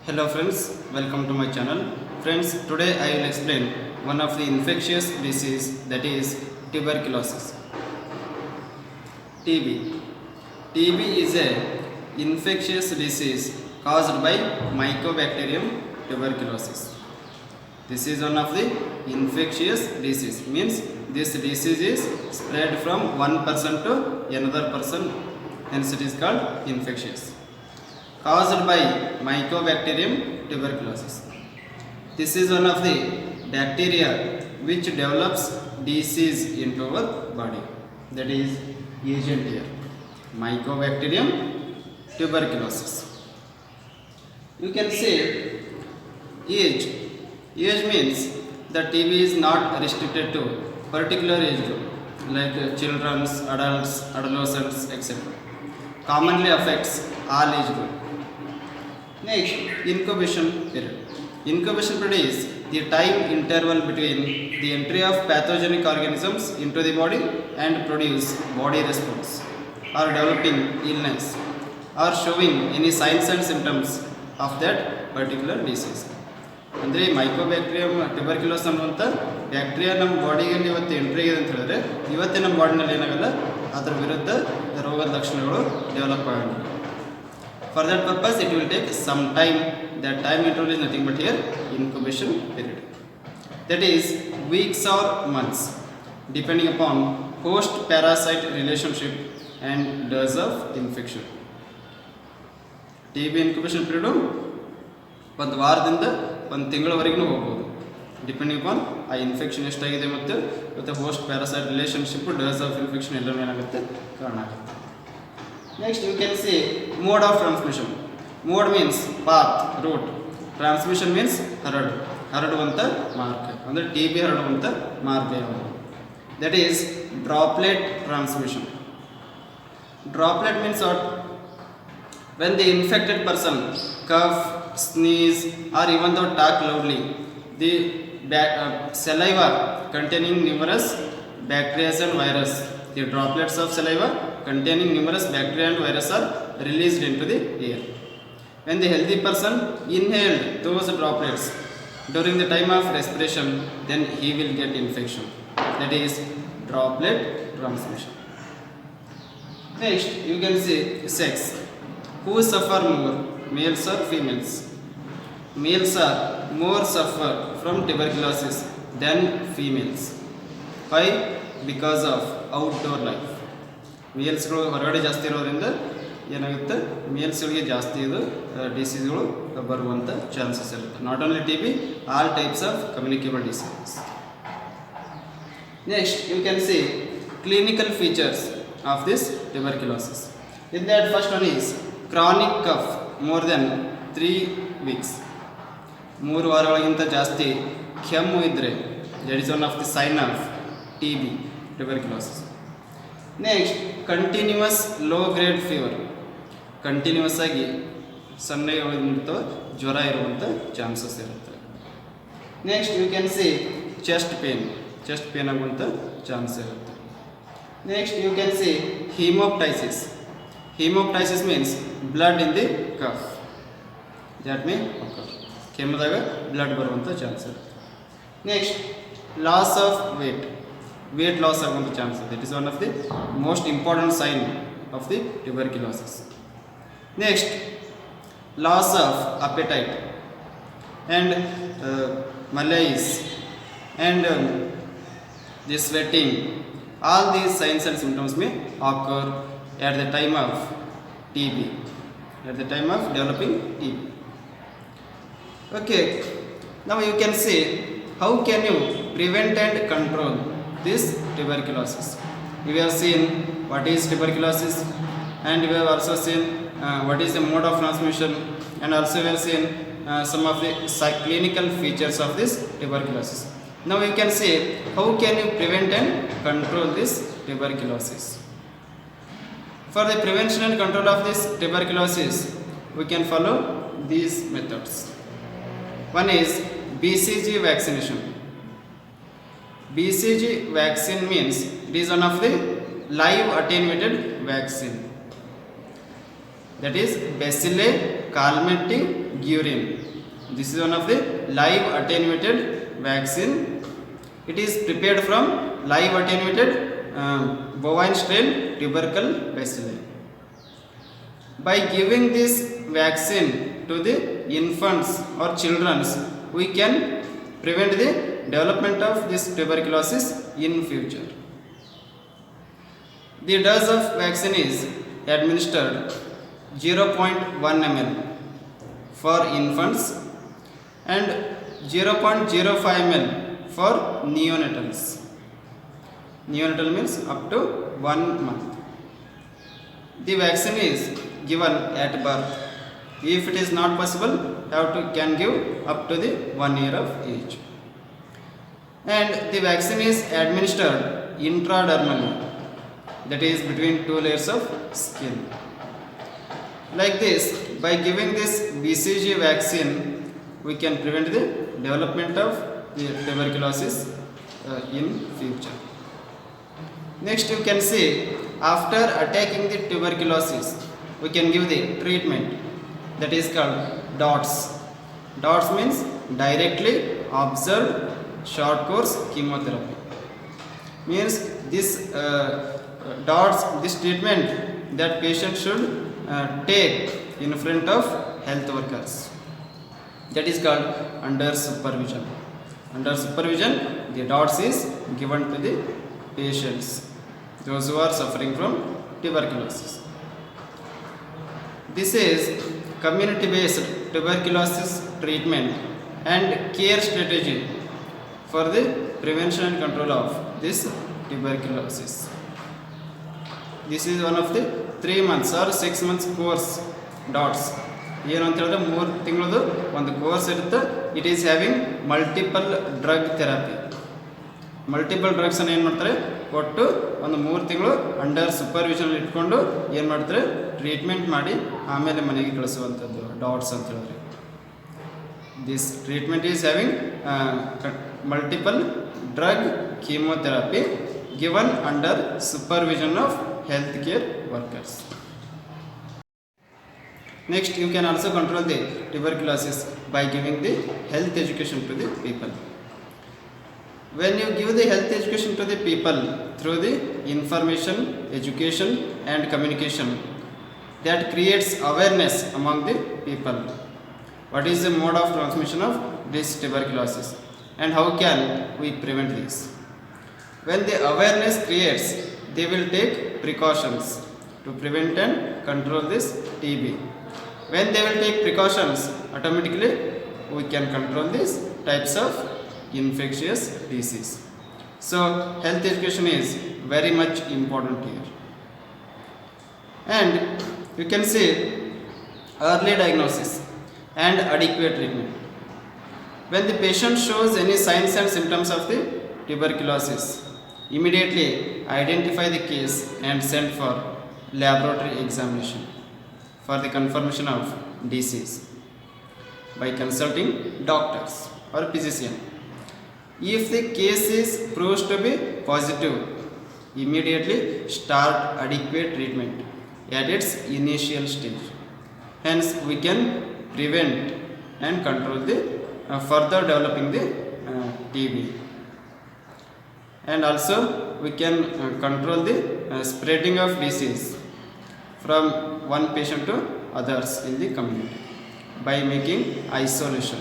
Hello friends, welcome to my channel. Friends, today I will explain one of the infectious disease, that is tuberculosis. TB. TB is a infectious disease caused by Mycobacterium tuberculosis. This is one of the infectious disease, means this disease is spread from one person to another person, hence it is called infectious, caused by Mycobacterium tuberculosis. This is one of the bacteria which develops disease into our body. That is agent here, Mycobacterium tuberculosis. You can say age. Age means the TB is not restricted to particular age group like children, adults, adolescents, etc. Commonly affects all age group. Next, incubation period. Incubation period is the time interval between the entry of pathogenic organisms into the body and produce body response, or developing illness, or showing any signs and symptoms of that particular disease. ಅಂದರೆ mycobacterium ಟ್ಯೂಬರ್ಕ್ಯುಲೋಸ್ ಅನ್ನುವಂಥ bacteria ನಮ್ಮ ಬಾಡಿಯಲ್ಲಿ ಇವತ್ತು entry ಆಗಿದೆ ಅಂತ ಹೇಳಿದ್ರೆ ಇವತ್ತೇ ನಮ್ಮ ಬಾಡಿನಲ್ಲಿ ಏನಾಗಲ್ಲ ಅದರ ವಿರುದ್ಧ ರೋಗದ ಲಕ್ಷಣಗಳು ಡೆವಲಪ್ ಆಗಲ್ಲ. For that purpose it will take some time. That time interval is nothing but here incubation period. That is weeks or months depending upon host parasite relationship and dose of infection. TB incubation period ಒಂದು ವಾರದಿಂದ ಒಂದು ತಿಂಗಳವರೆಗೂ ಹೋಗ್ಬೋದು, depending upon ಆ infection ಎಷ್ಟಾಗಿದೆ ಮತ್ತು host parasite relationship, dose of infection ಎಲ್ಲರೂ ಏನಾಗುತ್ತೆ ಕಾರಣ ಆಗುತ್ತೆ. Next you can see mode of transmission. Mode means path, route. Transmission means ಹರಡುವಂಥ ಮಾರ್ಗ, ಅಂದರೆ TB ಹರಡುವಂಥ ಮಾರ್ಗ ಯಾವುದು? That is droplet transmission. Droplet means what? When the infected person cough, sneeze, or even though talk loudly, the saliva containing numerous bacteria and virus, the droplets of saliva containing numerous bacteria and virus are released into the air. When the healthy person inhaled those droplets during the time of respiration, then he will get infection. That is droplet transmission. Next you can see sex. Who suffer more, males or females? Males are more suffer from tuberculosis than females. Why? Because of outdoor life. ಮೇಲ್ಸ್ಗಳು ಹೊರಗಡೆ ಜಾಸ್ತಿ ಇರೋದ್ರಿಂದ ಏನಾಗುತ್ತೆ, ಮೇಲ್ಸ್ಗಳಿಗೆ ಜಾಸ್ತಿ ಇದು ಡಿಸೀಸ್ಗಳು ಬರುವಂಥ chances ಇರುತ್ತೆ. Not only TB, all types of communicable diseases. Next you can see clinical features of this tuberculosis. In that first one is chronic cough more than 3 weeks. 3 ವಾರಗಳಿಗಿಂತ ಜಾಸ್ತಿ ಕೆಮ್ಮು ಇದ್ದರೆ that is one of the sign of TB, tuberculosis. Next continuous low grade fever, continuous ಆಗಿ ಸೊನ್ನೆಗಳಿಂದ ಜ್ವರ ಇರುವಂಥ chances ಇರುತ್ತೆ. Next you can see chest pain ಆಗುವಂಥ ಚಾನ್ಸ್ ಇರುತ್ತೆ. Next you can C haemoptysis. Hemoptysis means blood in the cough. That may occur. ಕೆಮ್ಮದಾಗ blood ಬರುವಂಥ chance ಇರುತ್ತೆ. Next loss of weight loss ಆಗುವಂಥ ಚಾನ್ಸ್ ಇದೆ. It is one of the most important sign of the tuberculosis. Next loss of appetite and malaise and the sweating. All these signs and symptoms may occur at the time of TB, at the time of developing TB. Okay, now you can say how can you prevent and control this tuberculosis. We have seen what is tuberculosis, and we have also seen what is the mode of transmission, and also we have seen some of the clinical features of this tuberculosis. Now you can say how can you prevent and control this tuberculosis. For the prevention and control of this tuberculosis, we can follow these methods. One is BCG vaccination. BCG vaccine means it is one of the live attenuated vaccine. that is Bacilli calmating guerin. This is one of the live attenuated vaccine. It is prepared from live attenuated bovine strain tubercle bacilli. By giving this vaccine to the infants or children, we can prevent the development of this tuberculosis in future. The dose of vaccine is administered 0.1 ml for infants and 0.05 ml for neonatals. Neonatal means up to 1 month. The vaccine is given at birth. If it is not possible, can give up to the 1 year of age. And the vaccine is administered intradermally, that is between 2 layers of skin. Like this, by giving this BCG vaccine, we can prevent the development of the tuberculosis in future. Next, you can see, after attacking the tuberculosis, we can give the treatment that is called DOTS. DOTS means directly observed short course chemotherapy. Means this DOTS, this treatment that patient should take in front of health workers. That is called under supervision. Under supervision, the DOTS is given to the patients, those who are suffering from tuberculosis. This is community-based tuberculosis treatment and care strategy for the prevention and control of this tuberculosis. This is one of the 3 months or 6 months course DOTS. ಏನು ಅಂತ ಹೇಳಿದ್ರೆ 3 ತಿಂಗಳದು ಒಂದು course ಇರುತ್ತೆ. It is having multiple drug therapy. Multiple ಡ್ರಗ್ಸನ್ನು ಏನು ಮಾಡ್ತಾರೆ ಕೊಟ್ಟು ಒಂದು 3 ತಿಂಗಳು ಅಂಡರ್ ಸೂಪರ್ವಿಷನ್ ಇಟ್ಕೊಂಡು ಏನು ಮಾಡ್ತಾರೆ ಟ್ರೀಟ್ಮೆಂಟ್ ಮಾಡಿ ಆಮೇಲೆ ಮನೆಗೆ ಕಳಿಸುವಂಥದ್ದು ಡಾಟ್ಸ್ ಅಂತ ಹೇಳಿದ್ರೆ. This treatment is having multiple drug chemotherapy given under supervision of healthcare workers. Next, you can also control the tuberculosis by giving the health education to the people. When you give the health education to the people through the information, education and communication, that creates awareness among the people. What is the mode of transmission of this tuberculosis and how can we prevent this? When the awareness creates, they will take precautions to prevent and control this TB. When they will take precautions, automatically we can control these types of infectious disease. So health education is very much important here. And you can see early diagnosis and adequate treatment. When the patient shows any signs and symptoms of the tuberculosis, immediately identify the case and send for laboratory examination for the confirmation of disease by consulting doctors or physician. If the case is proves to be positive, immediately start adequate treatment at its initial stage. Hence, we can prevent and control the further developing the TB. And also, we can control the spreading of disease from one patient to others in the community by making isolation.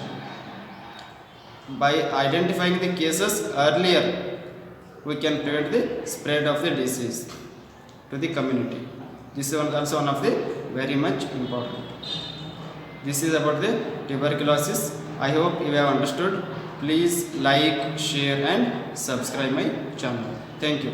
By identifying the cases earlier, we can prevent the spread of the disease to the community. This is also one of the very much important. This is about the tuberculosis. I hope you have understood. Please like, share and subscribe my channel. Thank you.